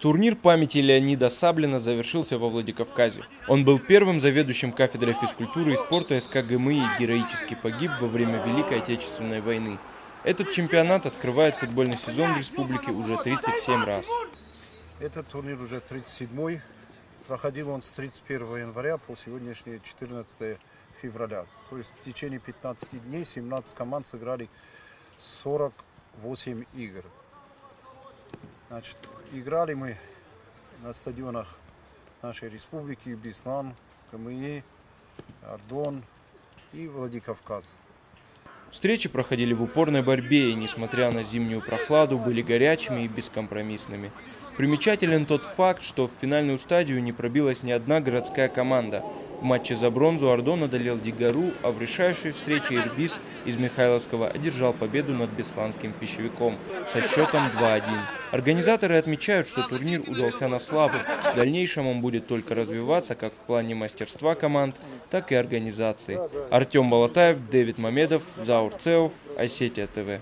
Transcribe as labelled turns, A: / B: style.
A: Турнир памяти Леонида Саблина завершился во Владикавказе. Он был первым заведующим кафедрой физкультуры и спорта СК ГМИ и героически погиб во время Великой Отечественной войны. Этот чемпионат открывает футбольный сезон в республике уже 37 раз.
B: Этот турнир уже 37-й. Проходил он с 31 января по сегодняшнее 14 февраля. То есть в течение 15 дней 17 команд сыграли 48 игр. Значит, играли мы на стадионах нашей республики: Беслан, КМИ, Ардон и Владикавказ.
A: Встречи проходили в упорной борьбе и, несмотря на зимнюю прохладу, были горячими и бескомпромиссными. Примечателен тот факт, что в финальную стадию не пробилась ни одна городская команда. В матче за бронзу Ардон одолел Дигару, а в решающей встрече Ирбис из Михайловского одержал победу над бесланским пищевиком со счетом 2-1. Организаторы отмечают, что турнир удался на славу. В дальнейшем он будет только развиваться как в плане мастерства команд, так и организации. Артем Балатаев, Дэвид Мамедов, Заур Цеов, Осетия ТВ.